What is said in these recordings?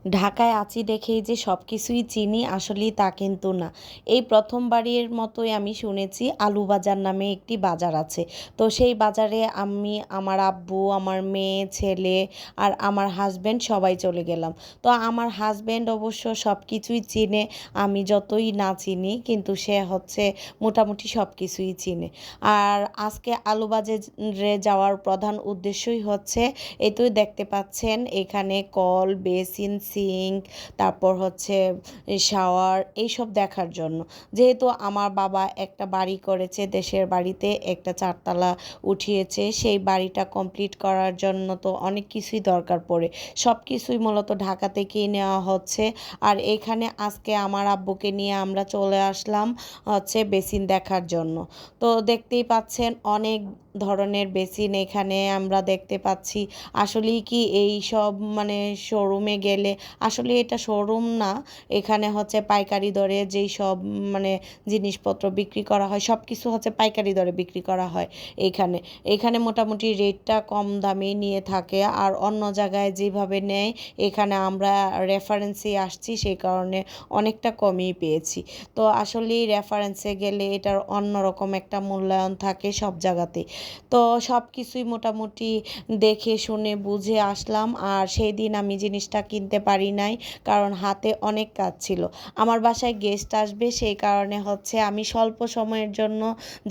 ঢাকায় আছি দেখেই যে সব কিছুই চিনি আসলেই তা কিন্তু না। এই প্রথমবারের মতোই আমি শুনেছি আলুবাজার নামে একটি বাজার আছে। তো সেই বাজারে আমি, আমার আব্বু, আমার মেয়ে, ছেলে আর আমার হাসব্যান্ড সবাই চলে গেলাম। তো আমার হাসব্যান্ড অবশ্য সব কিছুই চিনে, আমি যতই না চিনি কিন্তু সে হচ্ছে মোটামুটি সব কিছুই চিনে। আর আজকে আলুবাজারে যাওয়ার প্রধান উদ্দেশ্যই হচ্ছে এই তো দেখতে পাচ্ছেন এখানে কল, বেসিন, সিঙ্ক, তারপর হচ্ছে শাওয়ার এইসব দেখার জন্য। যেহেতু আমার বাবা একটা বাড়ি করেছে, দেশের বাড়িতে একটা চারতলা উঠিয়েছে, সেই বাড়িটা কমপ্লিট করার জন্য তো অনেক কিছুই দরকার পড়ে। সব কিছুই মূলত ঢাকা থেকেই নেওয়া হচ্ছে। আর এখানে আজকে আমার আব্বুকে নিয়ে আমরা চলে আসলাম হচ্ছে বেসিন দেখার জন্য। তো দেখতেই পাচ্ছেন অনেক ধরনের বেসিন এখানে আমরা দেখতে পাচ্ছি। আসলেই কি এই সব মানে শোরুমে গেলে, আসলে এটা শোরুম না, এখানে হচ্ছে পাইকারি দরে যেই সব মানে জিনিসপত্র বিক্রি করা হয় সব কিছু হচ্ছে পাইকারি দরে বিক্রি করা হয় এইখানে। এখানে মোটামুটি রেটটা কম দামেই নিয়ে থাকে, আর অন্য জায়গায় যেভাবে নেয় এখানে আমরা রেফারেন্সে আসছি সেই কারণে অনেকটা কমই পেয়েছি। তো আসলেই রেফারেন্সে গেলে এটার অন্যরকম একটা মূল্যায়ন থাকে সব জায়গাতেই। তো সব কিছুই মোটামুটি দেখে শুনে বুঝে আসলাম। আর সেই দিন আমি জিনিসটা কিনতে পারি নাই, কারণ হাতে অনেক কাজ ছিল। আমার বাসায় গেস্ট আসবে, সেই কারণে হচ্ছে আমি স্বল্প সময়ের জন্য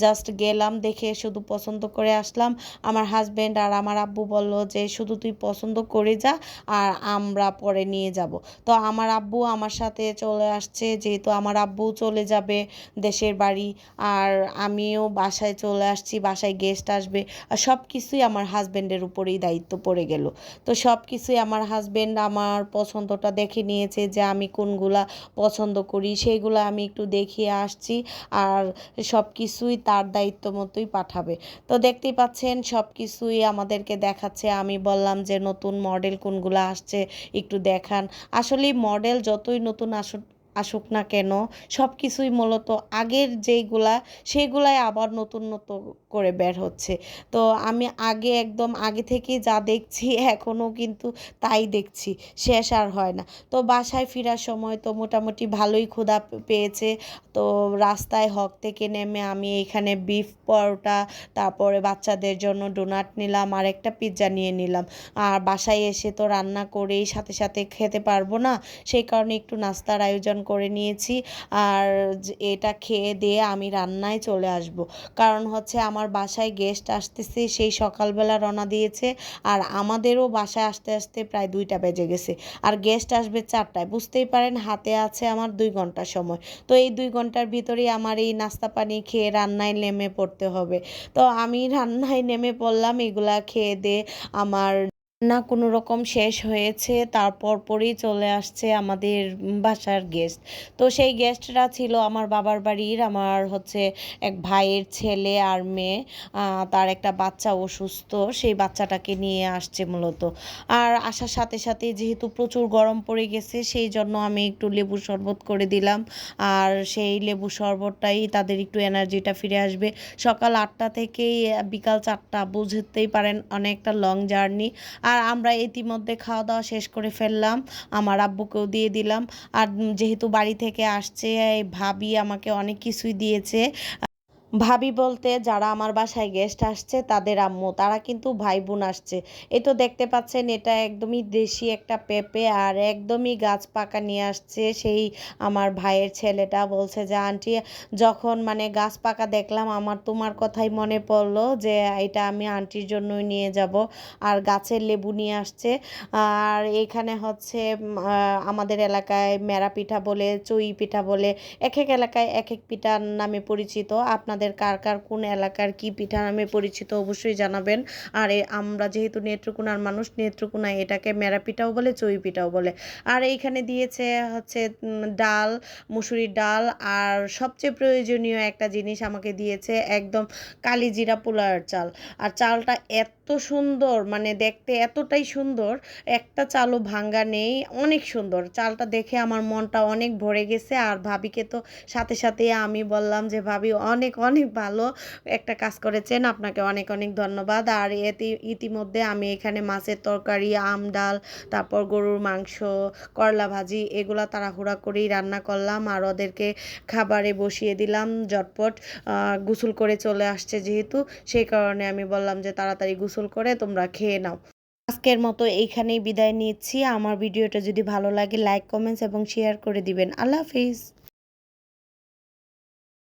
জাস্ট গেলাম, দেখে শুধু পছন্দ করে আসলাম। আমার হাজব্যান্ড আর আমার আব্বু বলল যে শুধু তুই পছন্দ করে যা, আর আমরা পরে নিয়ে যাব। তো আমার আব্বু আমার সাথে চলে আসছে, যেহেতু আমার আব্বু চলে যাবে দেশের বাড়ি, আর আমিও বাসায় চলে আসছি, বাসায় গেস্ট আসবে। আর সব কিছুই আমার হাজব্যান্ডের উপরেই দায়িত্ব পড়ে গেল। তো সব কিছুই আমার হাজব্যান্ড আমার পছন্দটা দেখে নিয়েছে, যে আমি কোনগুলা পছন্দ করি সেইগুলো আমি একটু দেখিয়ে আসছি। আর সব কিছুই তার দায়িত্ব মতোই পাঠাবে। তো দেখতেই পাচ্ছেন সব কিছুই আমাদেরকে দেখাচ্ছে। আমি বললাম যে নতুন মডেল কোনগুলো আসছে একটু দেখান। আসলে মডেল যতই নতুন আসুক আসুক না কেন, সব কিছুই মূলত আগের যেইগুলা সেগুলাই আবার নতুন নতুন করে বের হচ্ছে। তো আমি একদম আগে থেকেই যা দেখছি এখনও কিন্তু তাই দেখছি, শেষ আর হয় না। তো বাসায় ফেরার সময় তো মোটামুটি ভালোই ক্ষুধা পেয়েছে। তো রাস্তায় হক থেকে নেমে আমি এখানে বিফ পরোটা, তারপরে বাচ্চাদের জন্য ডোনাট নিলাম, আর একটা পিৎজা নিয়ে নিলাম। আর বাসায় এসে তো রান্না করেই সাথে সাথে খেতে পারবো না, সেই কারণে একটু নাস্তার আয়োজন করে নিয়েছি। আর এটা খেয়ে দিয়ে আমি রান্নায় চলে আসব, কারণ হচ্ছে আমার বাসায় গেস্ট আসতেছে, সেই সকালবেলা রওনা দিয়েছে। আর আমাদেরও বাসায় আসতে আসতে প্রায় 2টা বেজে গেছে, আর গেস্ট আসবে 4টায়। বুঝতেই পারেন হাতে আছে আমার 2 ঘন্টা সময়। তো এই 2 ঘন্টার ভিতরেই আমার এই নাস্তা পানি খেয়ে রান্নায় নেমে পড়তে হবে। তো আমি রান্নায় নেমে পড়লাম, এগুলা খেয়ে দিয়ে আমার না কোনো রকম শেষ হয়েছে, তারপর পরেই চলে আসছে আমাদের বাসার গেস্ট। তো সেই গেস্টরা ছিল আমার বাবার বাড়ির, আমার হচ্ছে এক ভাইয়ের ছেলে আর মেয়ে। তার একটা বাচ্চা অসুস্থ, সেই বাচ্চাটাকে নিয়ে আসছে মূলত। আর আসার সাথে সাথে যেহেতু প্রচুর গরম পড়ে গেছে, সেই জন্য আমি একটু লেবু শরবত করে দিলাম। আর সেই লেবু শরবতটাই তাদের একটু এনার্জিটা ফিরে আসবে। সকাল 8টা থেকেই বিকাল 4টা, বুঝতেই পারেন অনেকটা লং জার্নি। আর আমরা ইতিমধ্যে খাওয়া দাওয়া শেষ করে ফেললাম, আমার আব্বুকেও দিয়ে দিলাম। আর যেহেতু বাড়ি থেকে আসছে, এই ভাবি আমাকে অনেক কিছুই দিয়েছে। ভাবি বলতে যারা আমার বাসায় গেস্ট আসছে তাদের আম্মু, তারা কিন্তু ভাই বোন আসছে। এই তো দেখতে পাচ্ছেন এটা একদমই দেশি একটা পেঁপে, আর একদমই গাছ পাকা নিয়ে আসছে সেই আমার ভাইয়ের ছেলেটা। বলছে যে আন্টি, যখন মানে গাছ পাকা দেখলাম আমার তোমার কথাই মনে পড়লো, যে এটা আমি আন্টির জন্যই নিয়ে যাব। আর গাছের লেবু নিয়ে আসছে। আর এখানে হচ্ছে আমাদের এলাকায় মেরা পিঠা বলে, চুই পিঠা বলে, এক এক এলাকায় এক এক পিঠার নামে পরিচিত। আপনাদের কার কার কোন এলাকার কি পিঠা নামে পরিচিত অবশ্যই জানাবেন। আর আমরা যেহেতু নেত্রকোনার মানুষ, নেত্রকোনায় এটাকে মেরা পিঠাও বলে, চই পিঠাও বলে। আর এইখানে দিয়েছে হচ্ছে ডাল, মুসুরির ডাল, আর সবচেয়ে প্রয়োজনীয় একটা জিনিস আমাকে দিয়েছে একদম কালিজিরা পোলার চাল। আর চালটা এত সুন্দর, মানে দেখতে এতটাই সুন্দর, একটা চালও ভাঙ্গা নেই, অনেক সুন্দর। চালটা দেখে আমার মনটা অনেক ভরে গেছে। আর ভাবিকে তো সাথে সাথে আমি বললাম যে ভাবি অনেক অনেক অনেক ভালো একটা কাজ করেছেন। আপনাকে অনেক, অনেক ধন্যবাদ। আর ইতিমধ্যে আমি এখানে মাছের তরকারি, আম ডাল, তারপর গরুর মাংস, করলা ভাজি এগুলা তাড়াহুড়া করেই রান্না করলাম। আর ওদেরকে খাবারে বসিয়ে দিলাম ঝটপট। গোসল করে চলে আসছে যেহেতু, সেই কারণে আমি বললাম যে, "তাড়াতাড়ি গোসল করে তোমরা খেয়ে নাও।" আজকের মতো এইখানেই বিদায় নিচ্ছি। আমার ভিডিওটা যদি ভালো লাগে লাইক, কমেন্টস এবং শেয়ার করে দিবেন। আল্লাহ হাফিজ।